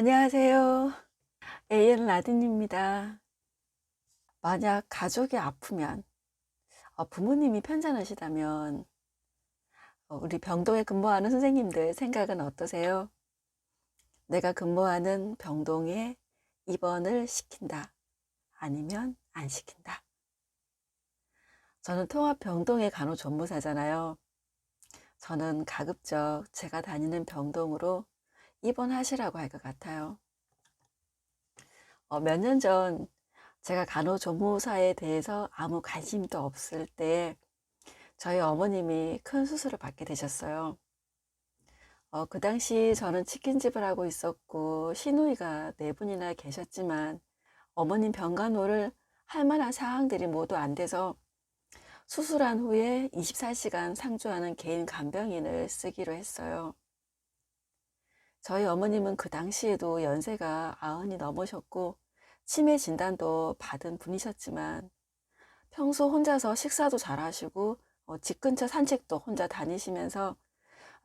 안녕하세요. AN 라딘입니다. 만약 가족이 아프면, 부모님이 편찮으시다면, 우리 병동에 근무하는 선생님들 생각은 어떠세요? 내가 근무하는 병동에 입원을 시킨다. 아니면 안 시킨다. 저는 통합병동의 간호조무사잖아요. 저는 가급적 제가 다니는 병동으로 입원하시라고 할 것 같아요. 몇 년 전 제가 간호조무사에 대해서 아무 관심도 없을 때 저희 어머님이 큰 수술을 받게 되셨어요. 그 당시 저는 치킨집을 하고 있었고 시누이가 네 분이나 계셨지만 어머님 병간호를 할 만한 상황들이 모두 안 돼서 수술한 후에 24시간 상주하는 개인 간병인을 쓰기로 했어요. 저희 어머님은 그 당시에도 연세가 90이 넘으셨고 치매 진단도 받은 분이셨지만 평소 혼자서 식사도 잘 하시고 집 근처 산책도 혼자 다니시면서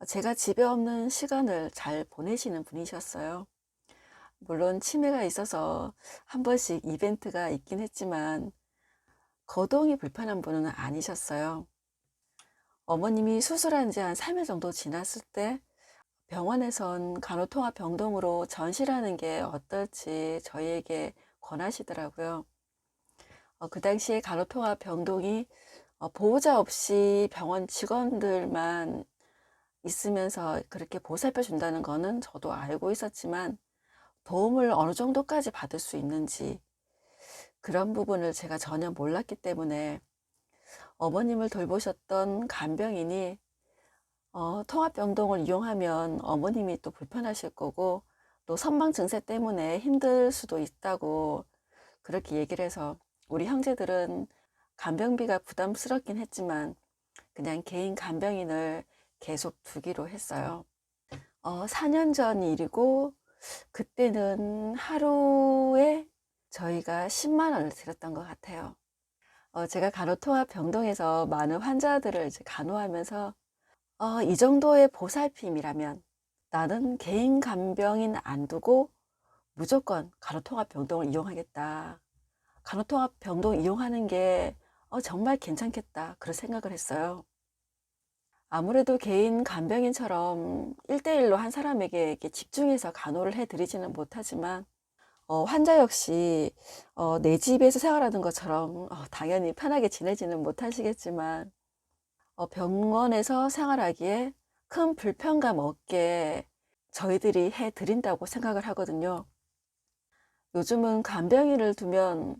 제가 집에 없는 시간을 잘 보내시는 분이셨어요. 물론 치매가 있어서 한 번씩 이벤트가 있긴 했지만 거동이 불편한 분은 아니셨어요. 어머님이 수술한 지 한 3일 정도 지났을 때 병원에선 간호통합병동으로 전실하는 게 어떨지 저희에게 권하시더라고요. 그 당시에 간호통합병동이 보호자 없이 병원 직원들만 있으면서 그렇게 보살펴 준다는 거는 저도 알고 있었지만 도움을 어느 정도까지 받을 수 있는지 그런 부분을 제가 전혀 몰랐기 때문에 어머님을 돌보셨던 간병인이 통합병동을 이용하면 어머님이 또 불편하실 거고 또 선망 증세 때문에 힘들 수도 있다고 그렇게 얘기를 해서 우리 형제들은 간병비가 부담스럽긴 했지만 그냥 개인 간병인을 계속 두기로 했어요. 4년 전 일이고 그때는 하루에 저희가 10만 원을 들였던 것 같아요. 제가 간호통합병동에서 많은 환자들을 이제 간호하면서 이 정도의 보살핌이라면 나는 개인 간병인 안 두고 무조건 간호통합병동을 이용하겠다. 간호통합병동 이용하는 게 정말 괜찮겠다. 그런 생각을 했어요. 아무래도 개인 간병인처럼 1대1로 한 사람에게 이렇게 집중해서 간호를 해드리지는 못하지만 환자 역시 내 집에서 생활하는 것처럼 당연히 편하게 지내지는 못하시겠지만 병원에서 생활하기에 큰 불편감 없게 저희들이 해드린다고 생각을 하거든요. 요즘은 간병인을 두면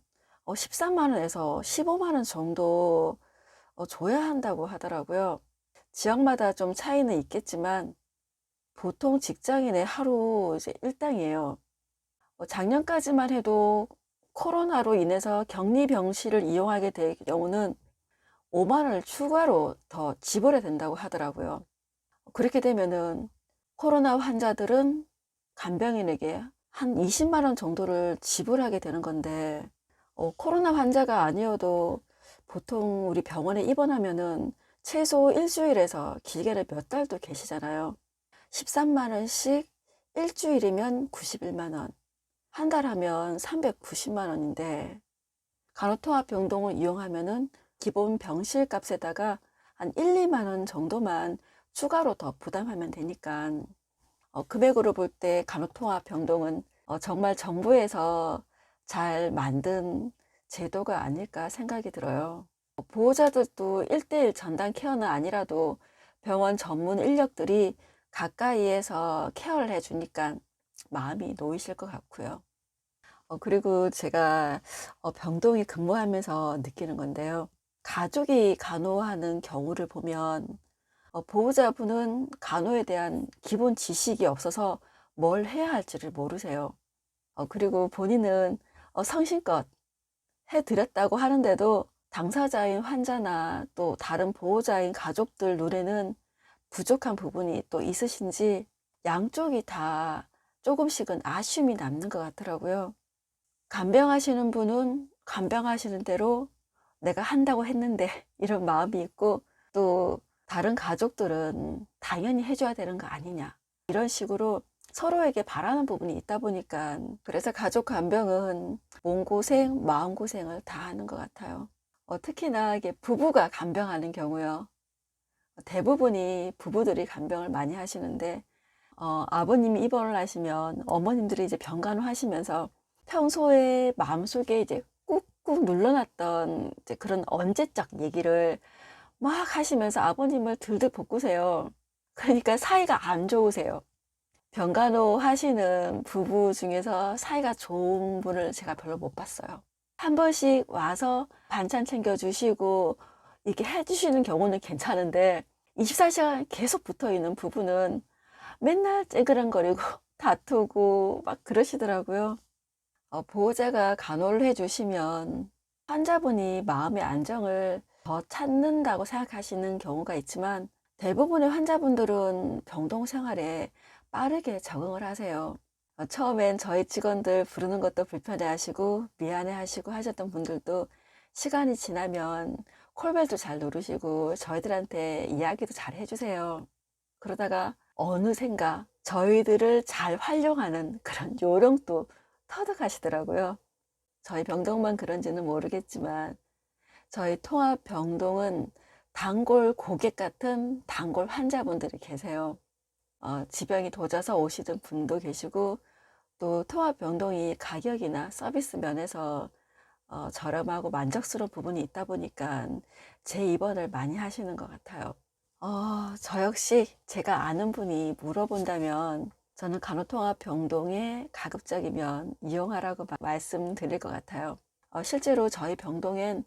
13만 원에서 15만 원 정도 줘야 한다고 하더라고요. 지역마다 좀 차이는 있겠지만 보통 직장인의 하루 이제 일당이에요. 작년까지만 해도 코로나로 인해서 격리병실을 이용하게 될 경우는 5만 원을 추가로 더 지불해야 된다고 하더라고요. 그렇게 되면은 코로나 환자들은 간병인에게 한 20만 원 정도를 지불하게 되는 건데 코로나 환자가 아니어도 보통 우리 병원에 입원하면은 최소 일주일에서 길게는 몇 달도 계시잖아요. 13만 원씩 일주일이면 91만 원, 한 달 하면 390만 원인데 간호통합병동을 이용하면은 기본 병실 값에다가 한 1, 2만 원 정도만 추가로 더 부담하면 되니까 금액으로 볼 때 간호통합병동은 정말 정부에서 잘 만든 제도가 아닐까 생각이 들어요. 보호자들도 1대1 전담 케어는 아니라도 병원 전문 인력들이 가까이에서 케어를 해주니까 마음이 놓이실 것 같고요. 그리고 제가 병동에 근무하면서 느끼는 건데요. 가족이 간호하는 경우를 보면 보호자분은 간호에 대한 기본 지식이 없어서 뭘 해야 할지를 모르세요. 그리고 본인은 성심껏 해드렸다고 하는데도 당사자인 환자나 또 다른 보호자인 가족들 눈에는 부족한 부분이 또 있으신지 양쪽이 다 조금씩은 아쉬움이 남는 것 같더라고요. 간병하시는 분은 간병하시는 대로 내가 한다고 했는데 이런 마음이 있고 또 다른 가족들은 당연히 해줘야 되는 거 아니냐 이런 식으로 서로에게 바라는 부분이 있다 보니까 그래서 가족 간병은 몸고생, 마음고생을 다 하는 것 같아요. 특히나 이게 부부가 간병하는 경우요. 대부분이 부부들이 간병을 많이 하시는데 아버님이 입원을 하시면 어머님들이 이제 병간호 하시면서 평소에 마음속에 이제 꾹꾹 눌러놨던 이제 그런 언제적 얘기를 막 하시면서 아버님을 들들 볶으세요. 그러니까 사이가 안 좋으세요. 병간호 하시는 부부 중에서 사이가 좋은 분을 제가 별로 못 봤어요. 한 번씩 와서 반찬 챙겨주시고 이렇게 해주시는 경우는 괜찮은데 24시간 계속 붙어 있는 부부는 맨날 째그랑거리고 다투고 막 그러시더라고요. 보호자가 간호를 해주시면 환자분이 마음의 안정을 더 찾는다고 생각하시는 경우가 있지만 대부분의 환자분들은 병동 생활에 빠르게 적응을 하세요. 처음엔 저희 직원들 부르는 것도 불편해 하시고 미안해 하시고 하셨던 분들도 시간이 지나면 콜벨도 잘 누르시고 저희들한테 이야기도 잘 해주세요. 그러다가 어느샌가 저희들을 잘 활용하는 그런 요령도 터득하시더라고요. 저희 병동만 그런지는 모르겠지만 저희 통합병동은 단골 고객 같은 단골 환자분들이 계세요. 지병이 도져서 오시던 분도 계시고 또 통합병동이 가격이나 서비스 면에서 저렴하고 만족스러운 부분이 있다 보니까 재입원을 많이 하시는 것 같아요. 저 역시 제가 아는 분이 물어본다면 저는 간호통합병동에 가급적이면 이용하라고 말씀드릴 것 같아요. 실제로 저희 병동엔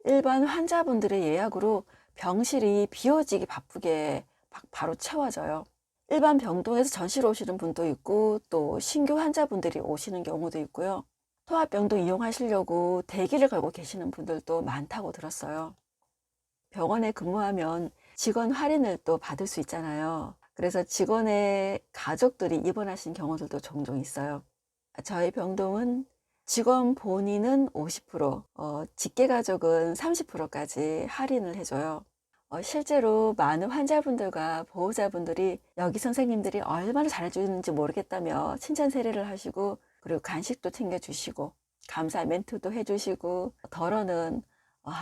일반 환자분들의 예약으로 병실이 비워지기 바쁘게 바로 채워져요. 일반 병동에서 전시로 오시는 분도 있고 또 신규 환자분들이 오시는 경우도 있고요. 통합병동 이용하시려고 대기를 걸고 계시는 분들도 많다고 들었어요. 병원에 근무하면 직원 할인을 또 받을 수 있잖아요. 그래서 직원의 가족들이 입원하신 경우들도 종종 있어요. 저희 병동은 직원 본인은 50%, 직계가족은 30%까지 할인을 해줘요. 실제로 많은 환자분들과 보호자분들이 여기 선생님들이 얼마나 잘해주는지 모르겠다며 칭찬 세례를 하시고 그리고 간식도 챙겨주시고 감사 멘트도 해주시고 덜어는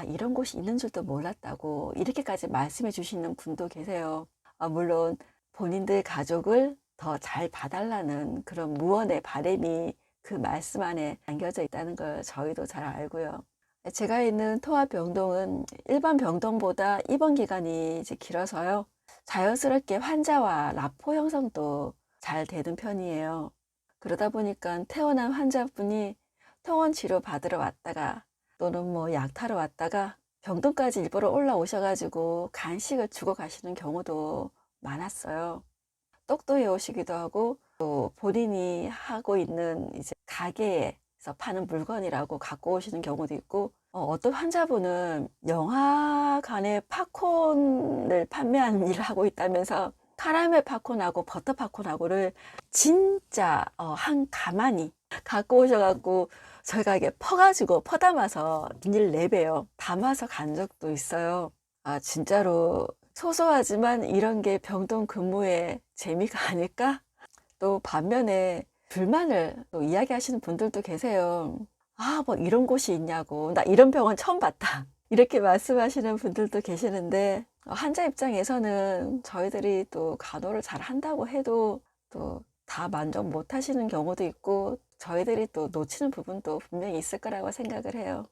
이런 곳이 있는 줄도 몰랐다고 이렇게까지 말씀해 주시는 분도 계세요. 물론 본인들 가족을 더 잘 봐달라는 그런 무언의 바람이 그 말씀 안에 담겨져 있다는 걸 저희도 잘 알고요. 제가 있는 통합병동은 일반 병동보다 입원 기간이 이제 길어서요. 자연스럽게 환자와 라포 형성도 잘 되는 편이에요. 그러다 보니까 퇴원한 환자분이 퇴원 치료 받으러 왔다가 또는 뭐 약타러 왔다가 병동까지 일부러 올라오셔가지고 간식을 주고 가시는 경우도 많았어요. 떡도 해오시기도 하고 또 본인이 하고 있는 이제 가게에서 파는 물건이라고 갖고 오시는 경우도 있고 어떤 환자분은 영화관에 팝콘을 판매하는 일을 하고 있다면서 카라멜 팝콘하고 버터 팝콘하고를 진짜 한 가마니 갖고 오셔갖고 저희가 이게 퍼가지고 퍼담아서 비닐 랩에요 담아서 간 적도 있어요. 진짜로 소소하지만 이런 게 병동 근무의 재미가 아닐까? 또 반면에 불만을 또 이야기하시는 분들도 계세요. 뭐 이런 곳이 있냐고. 나 이런 병원 처음 봤다. 이렇게 말씀하시는 분들도 계시는데 환자 입장에서는 저희들이 또 간호를 잘 한다고 해도 또 다 만족 못 하시는 경우도 있고 저희들이 또 놓치는 부분도 분명히 있을 거라고 생각을 해요.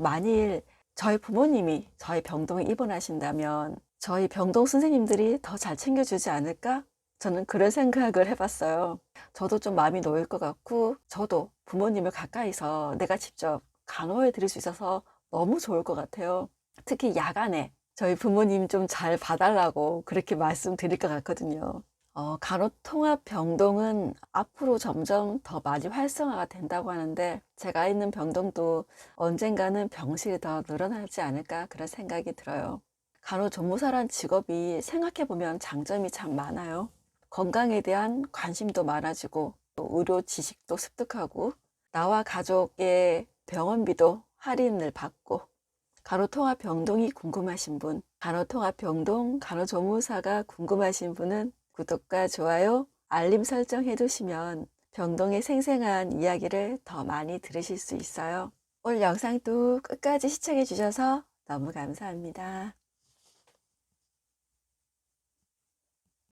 만일 저희 부모님이 저희 병동에 입원하신다면 저희 병동 선생님들이 더 잘 챙겨주지 않을까? 저는 그런 생각을 해봤어요. 저도 좀 마음이 놓일 것 같고 저도 부모님을 가까이서 내가 직접 간호해 드릴 수 있어서 너무 좋을 것 같아요. 특히 야간에 저희 부모님 좀 잘 봐달라고 그렇게 말씀드릴 것 같거든요. 간호통합병동은 앞으로 점점 더 많이 활성화가 된다고 하는데 제가 있는 병동도 언젠가는 병실이 더 늘어나지 않을까 그런 생각이 들어요. 간호조무사란 직업이 생각해보면 장점이 참 많아요. 건강에 대한 관심도 많아지고 또 의료 지식도 습득하고 나와 가족의 병원비도 할인을 받고 간호통합병동이 궁금하신 분, 간호통합병동 간호조무사가 궁금하신 분은 구독과 좋아요 알림 설정해 두시면 병동의 생생한 이야기를 더 많이 들으실 수 있어요. 오늘 영상도 끝까지 시청해 주셔서 너무 감사합니다.